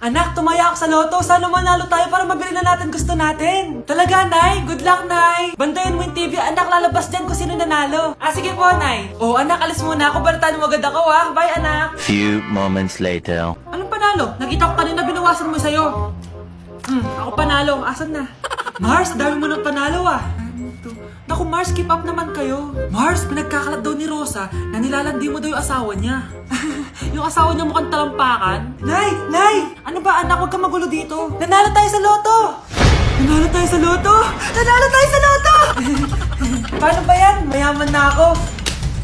Anak, tumaya ako sa loto. Sana manalo tayo para mabili na natin gusto natin. Talaga, Nay? Good luck, Nay. Bantayan mo yung TV. Anak, lalabas dyan kung sino nanalo. Sige po, Nay. Oh, anak, alis muna ako. Balitaan mo agad ako, ha? Bye, anak. Few moments later. Anong panalo? Nakita ko kanina binawasan mo sa'yo. Ako panalo. Asan na? Mars, dami mo ng panalo, ah. Naku, Mars, keep up naman kayo. Mars, pinagkakalat daw ni Rosa na nilalandi mo daw yung asawa niya. Yung asawa niya mukhang talampakan. Nay! Nay! Ano ba, anak? Huwag ka magulo dito. Nanalo tayo sa loto! Nanalo tayo sa loto! Nanalo tayo sa loto! Paano ba yan? Mayaman na ako.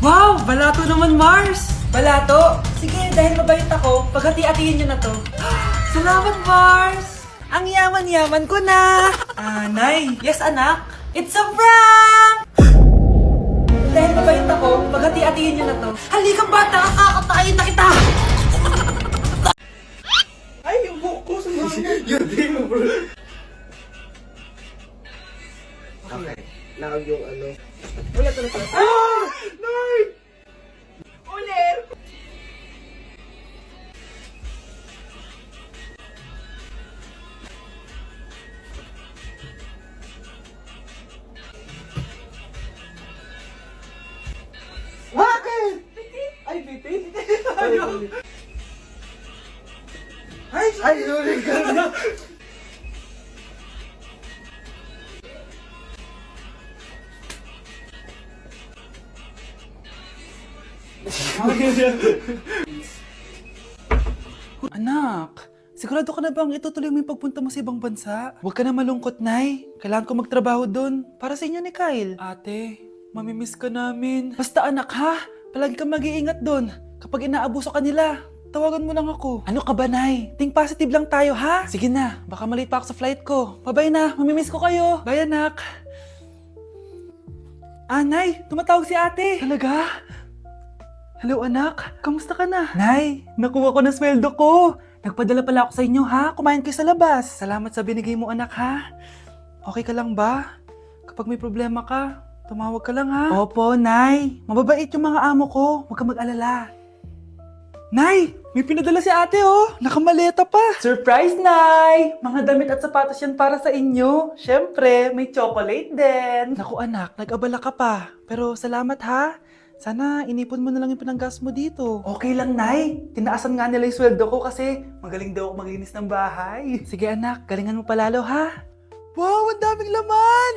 Wow! Balato naman, Mars! Balato? Sige, dahil mabait ako, paghati-hatiin niyo na to. Salamat, Mars! Ang yaman-yaman ko na! Nay! Yes, anak? It's a prank! Dahil mabait ako, paghati-hatiin niyo na to. Halika bata, kakatayin na kita! Ay, yung buhok ko sa mga. Yun din mo, bro. Okay. Nakag yung ano. Wala to na to. Ah! Nay! Ulit! Bakit? Ay, bitin? Ayun. Ay, sorry ka na. Anak, sigurado ka na bang itutuloy mo yung pagpunta mo sa ibang bansa? Huwag ka na malungkot, Nay. Kailangan ko magtrabaho doon. Para sa inyo ni Kyle. Ate, mamimiss ka namin. Basta anak ha, palagi kang mag-iingat doon. Kapag inaabuso ka nila, tawagan mo lang ako. Ano ka ba, Nay? Think positive lang tayo, ha? Sige na, baka malate pa ako sa flight ko. Bye-bye na, mamimiss ko kayo. Bye, anak. Nay, tumatawag si ate. Talaga? Hello, anak. Kamusta ka na? Nay, nakuha ko na sweldo ko. Nagpadala pala ako sa inyo, ha? Kumain kayo sa labas. Salamat sa binigay mo, anak, ha? Okay ka lang ba? Kapag may problema ka, tumawag ka lang, ha? Opo, Nay. Mababait yung mga amo ko. Huwag ka mag-alala. Nay, may pinadala si ate, oh. Nakamaleta pa. Surprise, Nay! Mga damit at sapatos yan para sa inyo. Siyempre, may chocolate din. Naku, anak, nag-abala ka pa. Pero salamat, ha? Sana inipon mo na lang yung pinanggas mo dito. Okay lang, Nay. Tinaasan nga nila yung sweldo ko kasi magaling daw ako maglinis ng bahay. Sige, anak. Galingan mo palalo, ha? Wow, ang daming laman!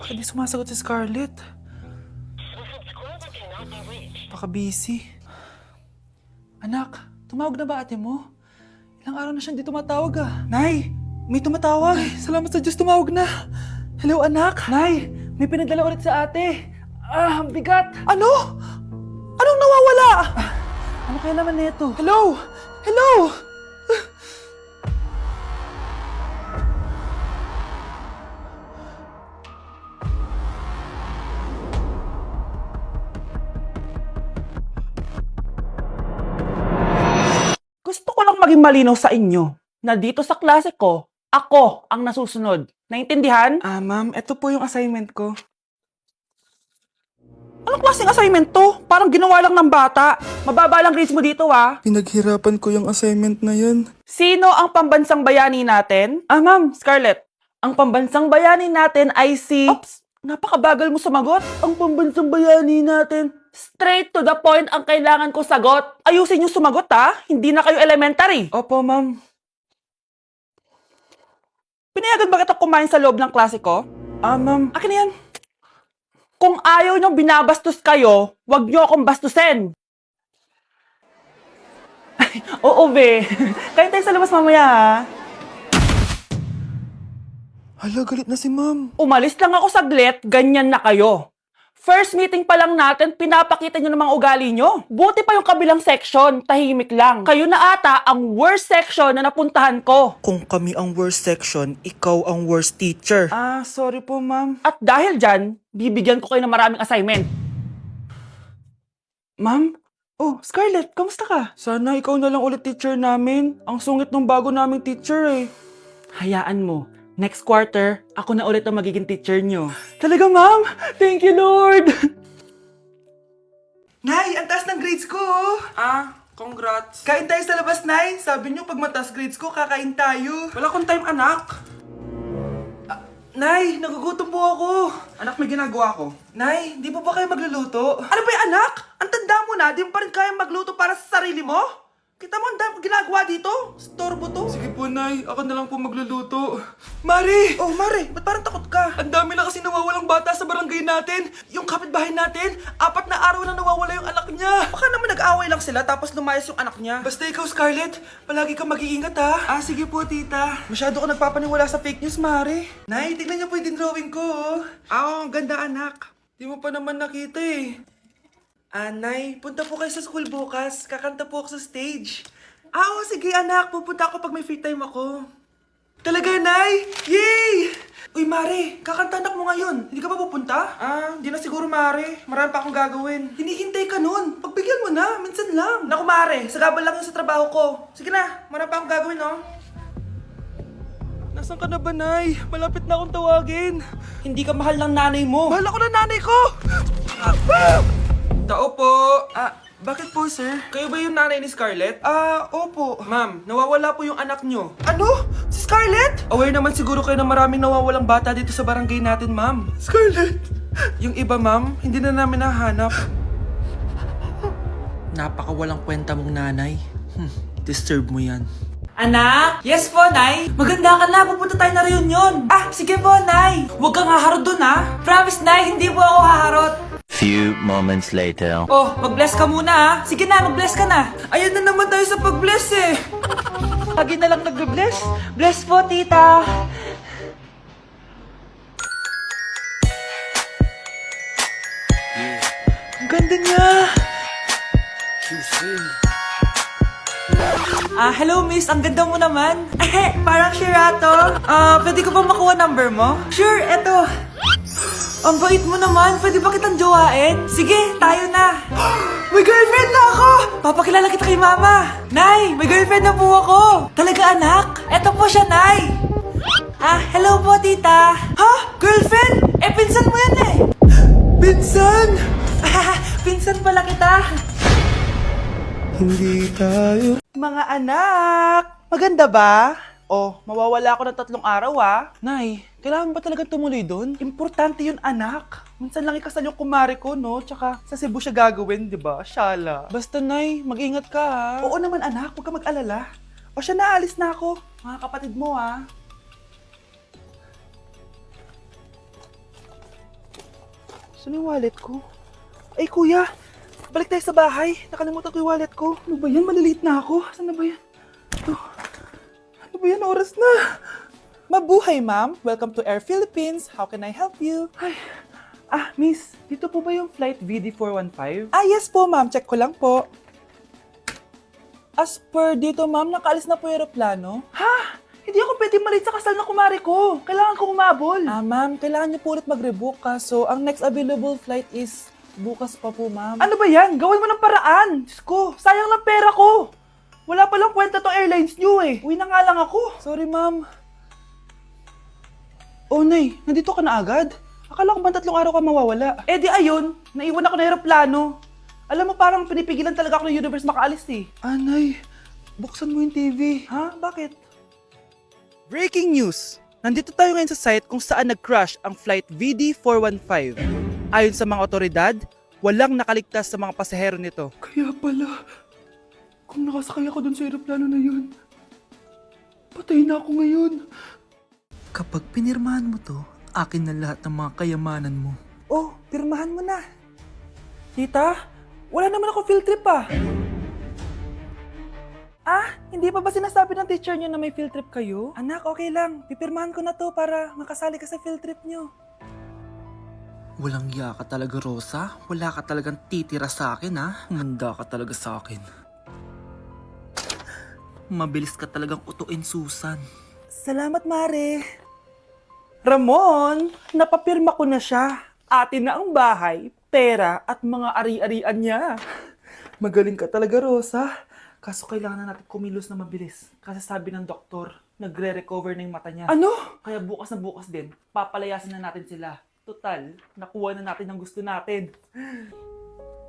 Bakit di sumasagot si Scarlett? Baka busy. Anak, tumawag na ba ate mo? Ilang araw na siyang di tumatawag, ah. Nay, may tumatawag. Ay, salamat sa Diyos, tumawag na. Hello, anak. Nay, may pinadala ulit sa ate. Ang bigat. Ano? Anong nawawala? Ano kaya naman nito? Hello? Hello? Gusto ko lang maging malinaw sa inyo na dito sa klase ko, ako ang nasusunod. Naintindihan? Ma'am, ito po yung assignment ko. Anong klaseng assignment to? Parang ginawa lang ng bata. Mababa lang grades mo dito, ah. Pinaghirapan ko yung assignment na yun. Sino ang pambansang bayani natin? Ma'am, Scarlett. Ang pambansang bayani natin ay si... Oops! Napakabagal mo sumagot. Ang pambansang bayani natin. Straight to the point ang kailangan ko sagot. Ayusin yung sumagot, ha? Hindi na kayo elementary. Opo, ma'am. Pinayagan ba kita kumain sa loob ng klase ko? Ma'am. Akin na yan. Kung ayaw niyong binabastos kayo, wag niyo akong bastusin. Ay, oo, be. Kain tayo sa labas mamaya, ha? Hala, galit na si ma'am. Umalis lang ako saglit, ganyan na kayo. First meeting pa lang natin, pinapakita nyo ng mga ugali nyo. Buti pa yung kabilang section, tahimik lang. Kayo na ata ang worst section na napuntahan ko. Kung kami ang worst section, ikaw ang worst teacher. Sorry po, ma'am. At dahil dyan, bibigyan ko kayo ng maraming assignment. Ma'am? Oh, Scarlett, kamusta ka? Sana ikaw na lang ulit teacher namin. Ang sungit ng bago naming teacher, eh. Hayaan mo. Next quarter, ako na ulit ang magiging teacher nyo. Talaga, ma'am? Thank you, Lord! Nay, ang taas ng grades ko! Congrats. Kain tayo sa labas, Nay. Sabi niyo, pag mataas grades ko, kakain tayo. Wala akong time, anak. Nay, nagugutom po ako. Anak, may ginagawa ko. Nay, di po ba kayo magluluto? Ano ba yung anak? Ang tanda mo na, di mo pa rin kaya magluto para sa sarili mo? Kita mo, ang dami kong ginagawa dito. Storbo to. Sige po, Nay. Ako na lang po magluluto. Mari! Oh, Mari, ba't parang takot ka? Ang dami na kasi nawawalang bata sa barangay natin. Yung kapitbahay natin, 4 na araw na nawawala yung anak niya. Baka naman nag-away lang sila tapos lumayas yung anak niya. Basta ikaw, Scarlett, palagi kang mag-iingat, ha? Ah, sige po, tita. Masyado ka nagpapaniwala sa fake news, Mari. Nay, tignan niyo po yung drawing ko, oh. Ah, ang ganda, anak. Di mo pa naman nakita, eh. Nay, punta po kayo sa school bukas. Kakanta po ako sa stage. Oo, sige anak. Pupunta ako pag may free time ako. Talaga, Nay? Yay! Uy, Mare, kakanta anak mo ngayon. Hindi ka ba pupunta? Hindi na siguro, Mare. Marami pa akong gagawin. Hinihintay ka nun. Pagbigyan mo na, minsan lang. Naku, Mare, sagabal lang yun sa trabaho ko. Sige na, marami pa akong gagawin, no? Nasaan ka na ba, Nay? Malapit na akong tawagin. Hindi ka mahal ng nanay mo. Mahal ako ng nanay ko! Tao po! Bakit po, sir? Kayo ba yung nanay ni Scarlett? Opo. Ma'am, nawawala po yung anak nyo. Ano? Si Scarlett? Aware naman siguro kayo na maraming nawawalang bata dito sa barangay natin, ma'am. Scarlett? Yung iba, ma'am, hindi na namin nahanap. Napakawalang kwenta mong nanay. Disturb mo yan. Anak? Yes po, Nay. Maganda ka na. Pupunta tayo na reunion. Sige po, Nay. Huwag kang haharot dun, ha? Promise, Nay, hindi po ako haharot. Few moments later. Oh, mag-bless ka muna, ha? Sige na, mag-bless ka na. Ayan na naman tayo sa pag-bless, eh. Lagi na lang nagbe-bless. Bless po, tita. Ang ganda niya. Hello, miss. Ang ganda mo naman. Parang Shirato. Pwede ko ba makuha number mo? Sure, eto. Ang bait mo naman. Pwede ba kitang jowain? Sige, tayo na. May girlfriend na ako! Papakilala kita kay mama. Nay, may girlfriend na po ako. Talaga, anak? Eto po siya, Nay. Hello po, tita. Ha? Girlfriend? Pinsan mo yan eh. Pinsan! Pinsan pala kita. Hindi tayo. Mga anak! Maganda ba? Oh, mawawala ako ng 3 araw, Nay, kailangan ba talaga tumuloy doon? Importante yun, anak. Minsan lang ikasal yung kumare ko, no? Tsaka sa Cebu siya gagawin, di ba? Shala. Basta, Nay, mag-ingat ka, ha? Oo naman, anak. Huwag ka mag-alala. O siya, naalis na ako. Mga kapatid mo, Saan yung wallet ko? Ay, kuya! Balik tayo sa bahay. Nakalimutan ko yung wallet ko. Ano ba yan? Maliliit na ako. Saan na ba yan? Ito. Ano ba yan? Oras na. Mabuhay, ma'am. Welcome to Air Philippines. How can I help you? Ay. Miss. Dito po ba yung flight VD415? Yes po, ma'am. Check ko lang po. As per dito, ma'am, nakaalis na po yung aeroplano. Ha? Hindi ako pwede malit sa kasal na kumari ko. Kailangan ko umabol. Ma'am, kailangan niyo po ulit mag-rebook So, ang next available flight is bukas pa po, ma'am. Ano ba yan? Gawin mo ng paraan. Diyos ko, sayang lang pera ko. Wala palang kwenta tong airlines niyo eh. Uwi na nga lang ako. Sorry, ma'am. Oh, Nay, nandito ka na agad? Akala ko ba 3 araw ka mawawala? Di ayun, naiwan ako ng aeroplano. Alam mo, parang pinipigilan talaga ako ng universe makaalis eh. Nay, buksan mo yung TV. Ha? Bakit? Breaking news! Nandito tayo ngayon sa site kung saan nag-crash ang flight VD415. Ayon sa mga otoridad, walang nakaligtas sa mga pasahero nito. Kaya pala, kung nakasakay ako dun sa aeroplano na yun, patay na ako ngayon. Kapag pinirmahan mo to, akin na lahat ng mga kayamanan mo. Oh, pirmahan mo na. Tita, wala naman ako field trip hindi pa ba sinasabi ng teacher niyo na may field trip kayo? Anak, okay lang. Pipirmahan ko na to para makasali ka sa field trip niyo. Walang iya ka talaga, Rosa. Wala ka talagang titira sa akin, ha? Manda ka talaga sa akin. Mabilis ka talagang utuin, Susan. Salamat, Mare. Ramon, napapirma ko na siya. Atin na ang bahay, pera at mga ari-arian niya. Magaling ka talaga, Rosa. Kaso kailangan na natin kumilos na mabilis. Kasi sabi ng doktor, nagre-recover na yung mata niya. Ano? Kaya bukas na bukas din, papalayasin na natin sila. Total, nakuha na natin ang gusto natin.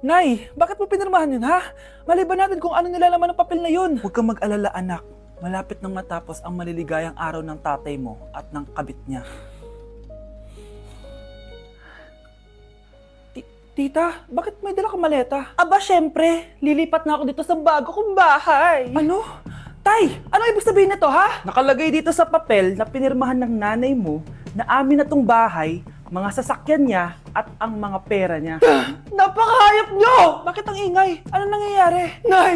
Nay, bakit mo pinirmahan yun, ha? Maliban natin kung ano nilalaman ng papel na yun. Huwag kang mag-alala, anak. Malapit nang matapos ang maliligayang araw ng tatay mo at ng kabit niya. Tita, bakit may dala kang maleta? Aba, syempre. Lilipat na ako dito sa bago kong bahay. Ano? Tay, ano ibig sabihin nito, ha? Nakalagay dito sa papel na pinirmahan ng nanay mo na amin na tong bahay, mga sasakyan niya at ang mga pera niya. Napakahayop nyo! Bakit ang ingay? Ano nangyayari? Nay,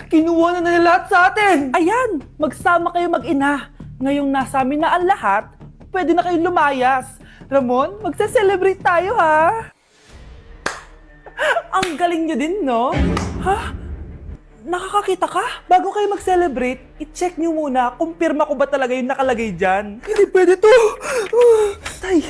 kinuha na nila lahat sa atin! Ayan, magsama kayo mag-ina. Ngayong nasa amin na ang lahat, pwede na kayong lumayas. Ramon, magse-celebrate tayo, ha? Ang galing nyo din, no? Ha? Nakakakita ka? Bago kayo mag-celebrate, i-check nyo muna kung pirma ko ba talaga yung nakalagay dyan. Hindi pwede to! Tay!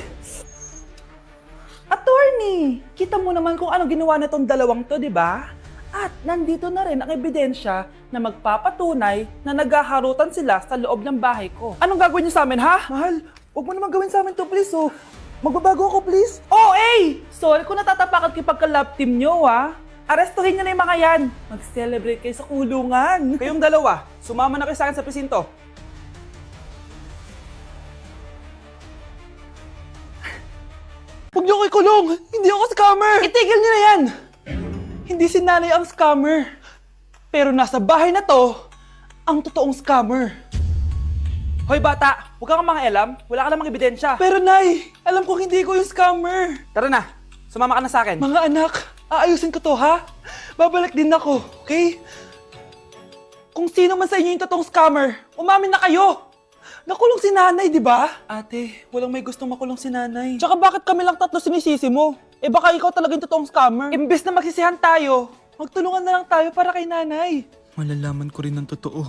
Attorney! Kita mo naman kung anong ginawa na tong dalawang to, di ba? At nandito na rin ang ebidensya na magpapatunay na naghaharutan sila sa loob ng bahay ko. Anong gagawin niyo sa amin, ha? Mahal, huwag mo naman gawin sa amin to, please, oh. Magbabago ako, please. Oh, eh! Sorry kung natatapakan kayo pagka-love team nyo, ha? Arestuhin nyo na yung mga yan. Mag-celebrate kayo sa kulungan. Kayong dalawa, sumama na kayo sa akin sa presinto. Huwag niyo ko ikulong! Hindi ako scammer! Itigil niyo na yan! Hindi si nanay ang scammer. Pero nasa bahay na to, ang totoong scammer. Hoy bata, huwag kang mangialam. Wala ka namang ebidensya. Pero nay, alam kong hindi ko yung scammer. Tara na, sumama ka na sa akin. Mga anak, aayusin ko to, ha? Babalik din ako, okay? Kung sino man sa inyo yung totoong scammer, umamin na kayo! Nakulong si nanay, di ba? Ate, walang may gustong makulong si nanay. Tsaka bakit kami lang tatlo sinisisi mo? Eh baka ikaw talaga yung totoong scammer. Imbes na magsisihan tayo, magtulungan na lang tayo para kay nanay. Malalaman ko rin ng totoo.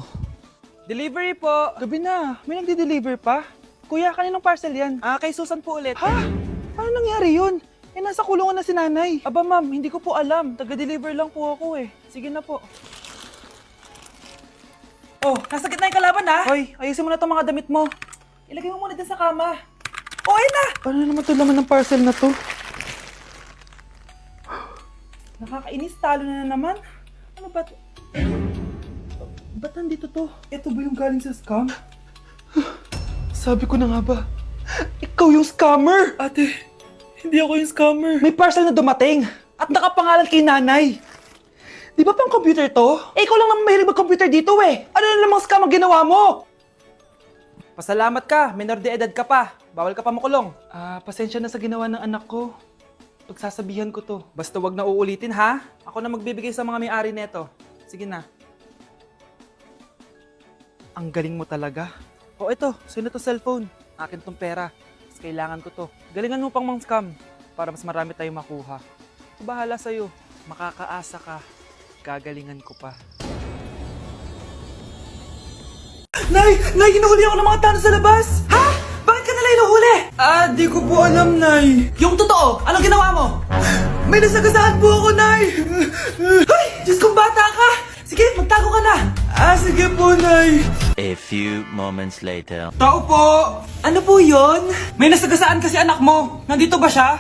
Delivery po. Gabi na, may nagde-deliver pa. Kuya, kaninong parcel yan? Kay Susan po ulit. Ha? Paano nangyari yun? Eh, nasa kulungan na si nanay. Aba ma'am, hindi ko po alam. Taga-deliver lang po ako eh. Sige na po. Oh, nasa gitna yung kalaban ha? Hoy, ayusin mo na itong mga damit mo. Ilagay mo muna dyan sa kama. Oh, ayun na! Paano naman ito laman ng parcel na to? Nakakainis, talo na naman. Ano ba ito? Ba't nandito to? Ito ba yung galing sa scam? Sabi ko na nga ba, ikaw yung scammer! Ate, hindi ako yung scammer. May parcel na dumating at nakapangalan kay nanay. Di ba pang computer to? Eh, ikaw lang naman mahilig mag-computer dito eh. Ano na namang scam ang ginawa mo? Pasalamat ka, minor de edad ka pa. Bawal ka pa makulong. Pasensya na sa ginawa ng anak ko. Pagsasabihan ko to. Basta wag na uulitin ha. Ako na magbibigay sa mga may-ari neto. Sige na. Ang galing mo talaga. O ito, sino to cellphone? Akin tong pera. Mas kailangan ko to. Galingan mo pang mang-scam para mas marami tayong makuha. Bahala sa'yo. Makakaasa ka. Gagalingan ko pa. Nay! Nay! Hinuhuli ako ng mga tano sa labas! Ha? Bakit ka nila hinuhuli? Di ko po alam, Nay. Yung totoo, anong ginawa mo? May nasagasaan po ako, Nay! Ay! Diyos kong bata ka! Sige, magtago ka na! Sige po, Nay. A few moments later. Tao po! Ano po yon? May nasagasaan kasi anak mo. Nandito ba siya?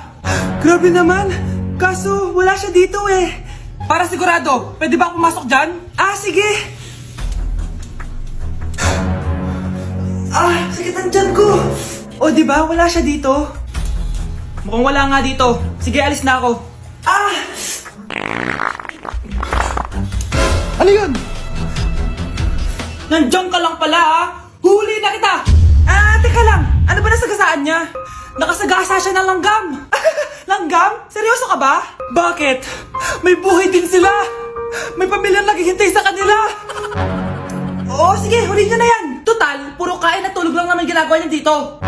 Grabe naman. Kaso, wala siya dito eh. Para sigurado, pwede ba pumasok dyan? Sige. Sakit ang tiyan ko. O, di ba? Wala siya dito. Mukhang wala nga dito. Sige, alis na ako. Ano yun? Nandiyan ka lang pala, ha? Huli na kita! Teka lang. Ano ba nasagasaan niya? Nakasagasa siya ng langgam. Langgam? Seryoso ka ba? Bakit? May buhay din sila. May pamilyang naghihintay sa kanila. Oo, sige. Huli niyo na yan. Total, puro kain at tulog lang naman ginagawa niya dito.